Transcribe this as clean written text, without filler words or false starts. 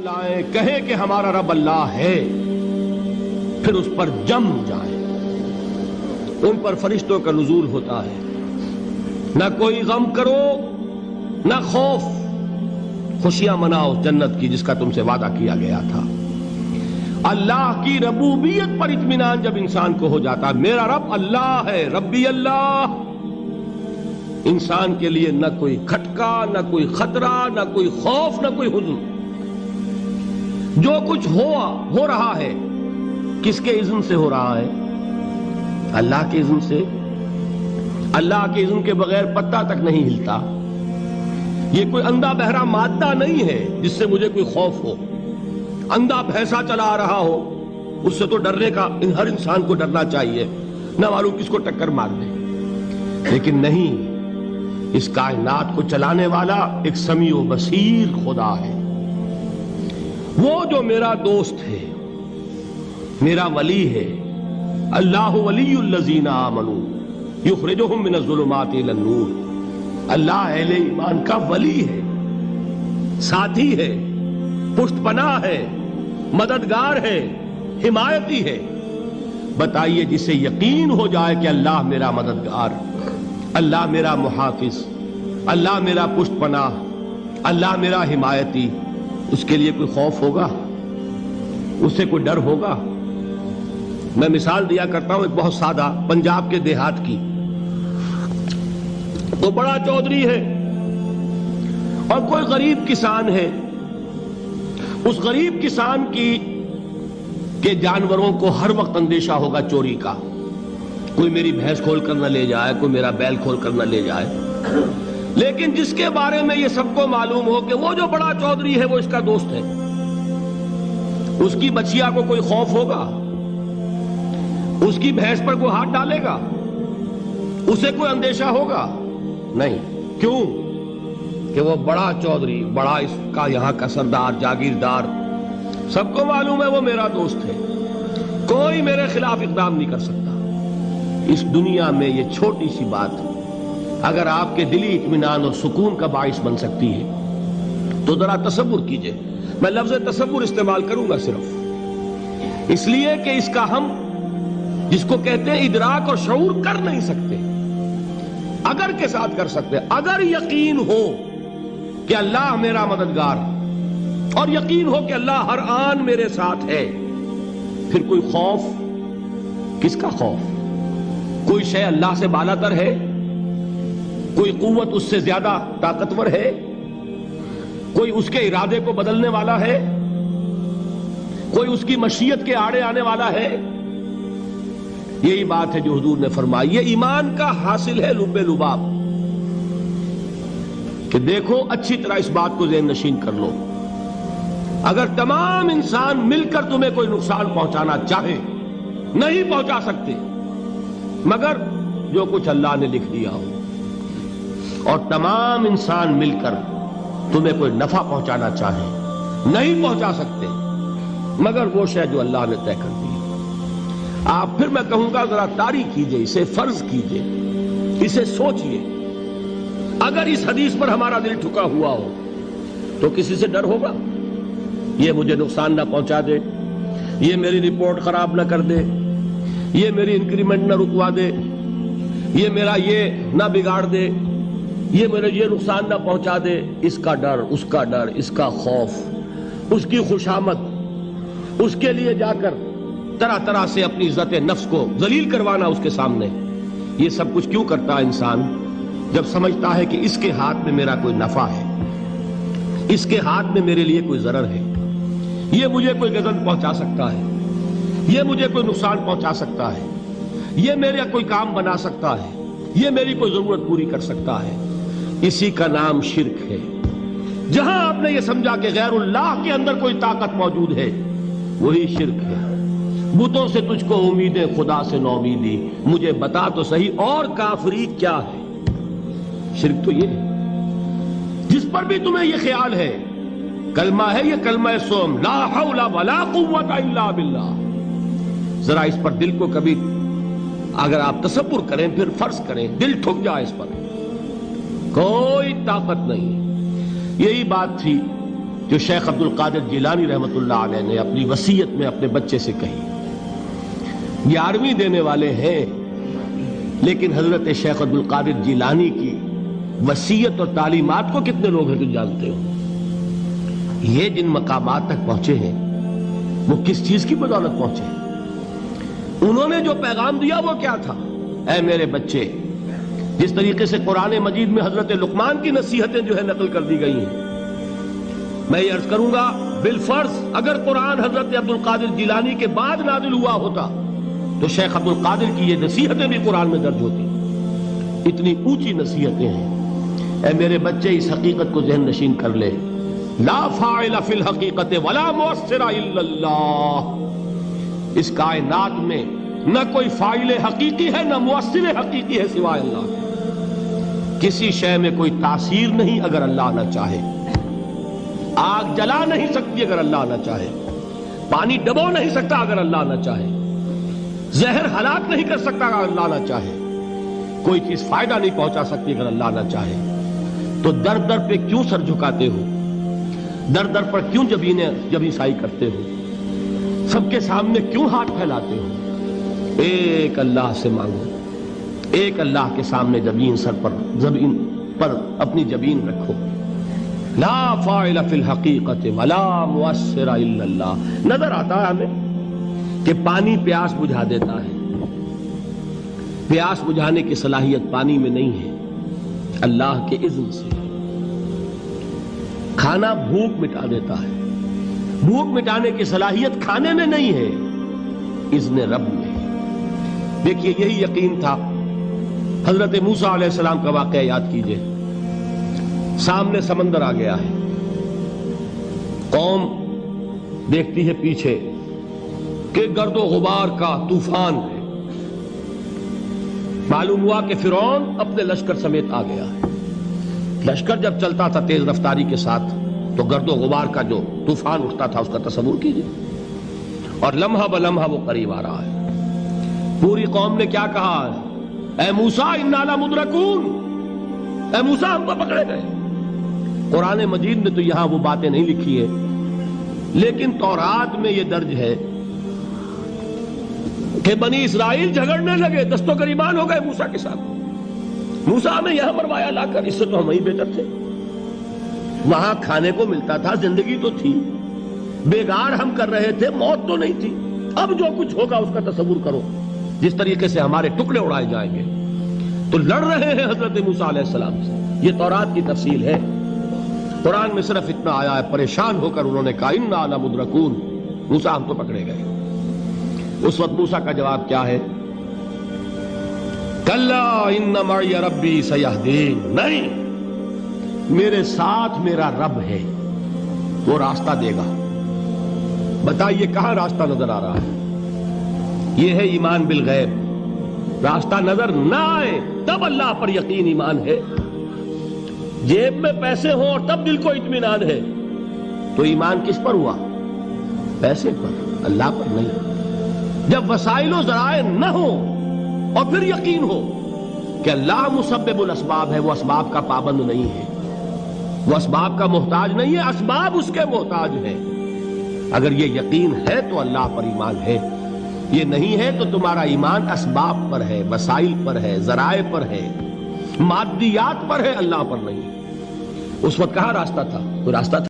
لائیں کہیں کہ ہمارا رب اللہ ہے، پھر اس پر جم جائیں۔ ان پر فرشتوں کا نزول ہوتا ہے، نہ کوئی غم کرو نہ خوف، خوشیاں مناؤ جنت کی جس کا تم سے وعدہ کیا گیا تھا۔ اللہ کی ربوبیت پر اطمینان جب انسان کو ہو جاتا، میرا رب اللہ ہے، ربی اللہ، انسان کے لیے نہ کوئی کھٹکا، نہ کوئی خطرہ، نہ کوئی خوف، نہ کوئی حزن۔ جو کچھ ہو رہا ہے کس کے اذن سے ہو رہا ہے؟ اللہ کے اذن سے۔ اللہ کے اذن کے بغیر پتہ تک نہیں ہلتا۔ یہ کوئی اندھا بہرا مادہ نہیں ہے جس سے مجھے کوئی خوف ہو۔ اندھا بھینسا چلا آ رہا ہو اس سے تو ڈرنے کا ہر انسان کو ڈرنا چاہیے، نہ معلوم کس کو ٹکر مار دے۔ لیکن نہیں، اس کائنات کو چلانے والا ایک سمیع و بصیر خدا ہے، وہ جو میرا دوست ہے، میرا ولی ہے۔ اللہ ولی الذین آمنوا یخرجہم من الظلمات الی النور۔ اللہ اہل ایمان کا ولی ہے، ساتھی ہے، پشت پناہ ہے، مددگار ہے، حمایتی ہے۔ بتائیے جسے یقین ہو جائے کہ اللہ میرا مددگار، اللہ میرا محافظ، اللہ میرا پشت پناہ، اللہ میرا حمایتی، اس کے لیے کوئی خوف ہوگا؟ اس سے کوئی ڈر ہوگا؟ میں مثال دیا کرتا ہوں ایک بہت سادہ، پنجاب کے دیہات کی۔ تو بڑا چودھری ہے اور کوئی غریب کسان ہے۔ اس غریب کسان کے جانوروں کو ہر وقت اندیشہ ہوگا چوری کا، کوئی میری بھینس کھول کر نہ لے جائے، کوئی میرا بیل کھول کر نہ لے جائے۔ لیکن جس کے بارے میں یہ سب کو معلوم ہو کہ وہ جو بڑا چودھری ہے وہ اس کا دوست ہے، اس کی بچیا کو کوئی خوف ہوگا؟ اس کی بھینس پر کوئی ہاتھ ڈالے گا؟ اسے کوئی اندیشہ ہوگا؟ نہیں۔ کیوں؟ کہ وہ بڑا چودھری، بڑا اس کا یہاں کا سردار، جاگیردار، سب کو معلوم ہے وہ میرا دوست ہے، کوئی میرے خلاف اقدام نہیں کر سکتا۔ اس دنیا میں یہ چھوٹی سی بات اگر آپ کے دلی اطمینان اور سکون کا باعث بن سکتی ہے تو ذرا تصور کیجئے۔ میں لفظ تصور استعمال کروں گا صرف اس لیے کہ اس کا ہم جس کو کہتے ہیں ادراک اور شعور کر نہیں سکتے، اگر کے ساتھ کر سکتے۔ اگر یقین ہو کہ اللہ میرا مددگار اور یقین ہو کہ اللہ ہر آن میرے ساتھ ہے، پھر کوئی خوف، کس کا خوف؟ کوئی شے اللہ سے بالا تر ہے؟ کوئی قوت اس سے زیادہ طاقتور ہے؟ کوئی اس کے ارادے کو بدلنے والا ہے؟ کوئی اس کی مشیت کے آڑے آنے والا ہے؟ یہی بات ہے جو حضور نے فرمائی۔ یہ ایمان کا حاصل ہے لب لباب، کہ دیکھو اچھی طرح اس بات کو ذہن نشین کر لو، اگر تمام انسان مل کر تمہیں کوئی نقصان پہنچانا چاہے نہیں پہنچا سکتے، مگر جو کچھ اللہ نے لکھ دیا ہو، اور تمام انسان مل کر تمہیں کوئی نفع پہنچانا چاہے نہیں پہنچا سکتے، مگر وہ شے جو اللہ نے طے کر دی۔ آپ پھر میں کہوں گا ذرا طاری کیجئے، اسے فرض کیجئے، اسے سوچئے۔ اگر اس حدیث پر ہمارا دل ٹھکا ہوا ہو تو کسی سے ڈر ہوگا؟ یہ مجھے نقصان نہ پہنچا دے، یہ میری رپورٹ خراب نہ کر دے، یہ میری انکریمنٹ نہ رکوا دے، یہ میرا یہ نہ بگاڑ دے، یہ میرے یہ نقصان نہ پہنچا دے۔ اس کا ڈر، اس کا ڈر، اس کا خوف، اس کی خوشامد، اس کے لیے جا کر طرح طرح سے اپنی عزت نفس کو ذلیل کروانا اس کے سامنے، یہ سب کچھ کیوں کرتا ہے انسان؟ جب سمجھتا ہے کہ اس کے ہاتھ میں میرا کوئی نفع ہے، اس کے ہاتھ میں میرے لیے کوئی ضرر ہے، یہ مجھے کوئی غضب پہنچا سکتا ہے، یہ مجھے کوئی نقصان پہنچا سکتا ہے، یہ میرا کوئی کام بنا سکتا ہے، یہ میری کوئی ضرورت پوری کر سکتا ہے، اسی کا نام شرک ہے۔ جہاں آپ نے یہ سمجھا کہ غیر اللہ کے اندر کوئی طاقت موجود ہے، وہی شرک ہے۔ بتوں سے تجھ کو امیدیں، خدا سے نومیدی، مجھے بتا تو صحیح اور کافری کیا ہے؟ شرک تو یہ ہے جس پر بھی تمہیں یہ خیال ہے، کلمہ ہے یہ کلمہ سوم، لا حول ولا قوت الا باللہ، ذرا اس پر دل کو کبھی اگر آپ تصور کریں، پھر فرض کریں، دل ٹھک جائے اس پر، کوئی طاقت نہیں۔ یہی بات تھی جو شیخ عبد القادر جیلانی رحمۃ اللہ علیہ نے اپنی وصیت میں اپنے بچے سے کہی. 11ویں دینے والے ہیں، لیکن حضرت شیخ عبد القادر جیلانی کی وصیت اور تعلیمات کو کتنے لوگ ہیں جو جانتے ہو؟ یہ جن مقامات تک پہنچے ہیں وہ کس چیز کی بدولت پہنچے ہیں؟ انہوں نے جو پیغام دیا وہ کیا تھا؟ اے میرے بچے، جس طریقے سے قرآن مجید میں حضرت لقمان کی نصیحتیں جو ہے نقل کر دی گئی ہیں، میں یہ عرض کروں گا بالفرض اگر قرآن حضرت عبد القادر جیلانی کے بعد نازل ہوا ہوتا تو شیخ عبد القادر کی یہ نصیحتیں بھی قرآن میں درج ہوتی. اتنی اونچی نصیحتیں ہیں. اے میرے بچے، اس حقیقت کو ذہن نشین کر لے، لا فاعل فی الحقیقت ولا مؤثر الا اللہ. اس کائنات میں نہ کوئی فاعل حقیقی ہے نہ مؤثر حقیقی ہے سوائے اللہ. کسی شے میں کوئی تاثیر نہیں اگر اللہ نہ چاہے. آگ جلا نہیں سکتی اگر اللہ نہ چاہے. پانی ڈبو نہیں سکتا اگر اللہ نہ چاہے. زہر ہلاک نہیں کر سکتا اگر اللہ نہ چاہے. کوئی چیز فائدہ نہیں پہنچا سکتی اگر اللہ نہ چاہے. تو در در پہ کیوں سر جھکاتے ہو؟ در در پر کیوں جبیں سائی کرتے ہو؟ سب کے سامنے کیوں ہاتھ پھیلاتے ہو؟ ایک اللہ سے مانگو. ایک اللہ کے سامنے زمین پر اپنی جبین رکھو. لا فاعل فی الحقیقت ولا مؤثر الا اللہ. نظر آتا ہے ہمیں کہ پانی پیاس بجھا دیتا ہے. پیاس بجھانے کی صلاحیت پانی میں نہیں ہے، اللہ کے اذن سے. کھانا بھوک مٹا دیتا ہے. بھوک مٹانے کی صلاحیت کھانے میں نہیں ہے، اذن رب میں. دیکھیے یہی یقین تھا. حضرت موسیٰ علیہ السلام کا واقعہ یاد کیجئے. سامنے سمندر آ گیا ہے. قوم دیکھتی ہے پیچھے کہ گرد و غبار کا طوفان ہے. معلوم ہوا کہ فرعون اپنے لشکر سمیت آ گیا ہے. لشکر جب چلتا تھا تیز رفتاری کے ساتھ تو گرد و غبار کا جو طوفان اٹھتا تھا اس کا تصور کیجئے. اور لمحہ بلمحہ وہ قریب آ رہا ہے. پوری قوم نے کیا کہا؟ اے موسیٰ انا لمدرکون. اے موسیٰ ہم کو پکڑے گئے. قرآن مجید نے تو یہاں وہ باتیں نہیں لکھی ہے، لیکن تورات میں یہ درج ہے کہ بنی اسرائیل جھگڑنے لگے، دست و گریبان ہو گئے موسیٰ کے ساتھ. موسیٰ ہمیں یہاں مروایا لا کر، اس سے تو ہم ہی بہتر تھے. وہاں کھانے کو ملتا تھا، زندگی تو تھی. بیگار ہم کر رہے تھے، موت تو نہیں تھی. اب جو کچھ ہوگا اس کا تصور کرو، جس طریقے سے ہمارے ٹکڑے اڑائے جائیں گے. تو لڑ رہے ہیں حضرت موسیٰ علیہ السلام سے. یہ تورات کی تفصیل ہے. قرآن میں صرف اتنا آیا ہے، پریشان ہو کر انہوں نے کہا انا لمدرکون. موسیٰ ہم تو پکڑے گئے. اس وقت موسیٰ کا جواب کیا ہے؟ کلا ان معی ربی سیہدین. نہیں، میرے ساتھ میرا رب ہے، وہ راستہ دے گا. بتائیے کہاں راستہ نظر آ رہا ہے؟ یہ ہے ایمان بالغیب. راستہ نظر نہ آئے تب اللہ پر یقین ایمان ہے. جیب میں پیسے ہوں اور تب دل کو اطمینان ہے تو ایمان کس پر ہوا؟ پیسے پر، اللہ پر نہیں. جب وسائل و ذرائع نہ ہو اور پھر یقین ہو کہ اللہ مسبب الاسباب ہے، وہ اسباب کا پابند نہیں ہے، وہ اسباب کا محتاج نہیں ہے، اسباب اس کے محتاج ہیں. اگر یہ یقین ہے تو اللہ پر ایمان ہے. یہ نہیں ہے تو تمہارا ایمان اسباب پر ہے، وسائل پر ہے، ذرائع پر ہے، مادیات پر ہے، اللہ پر نہیں. اس وقت کہاں راستہ تھا؟ کوئی راستہ تھا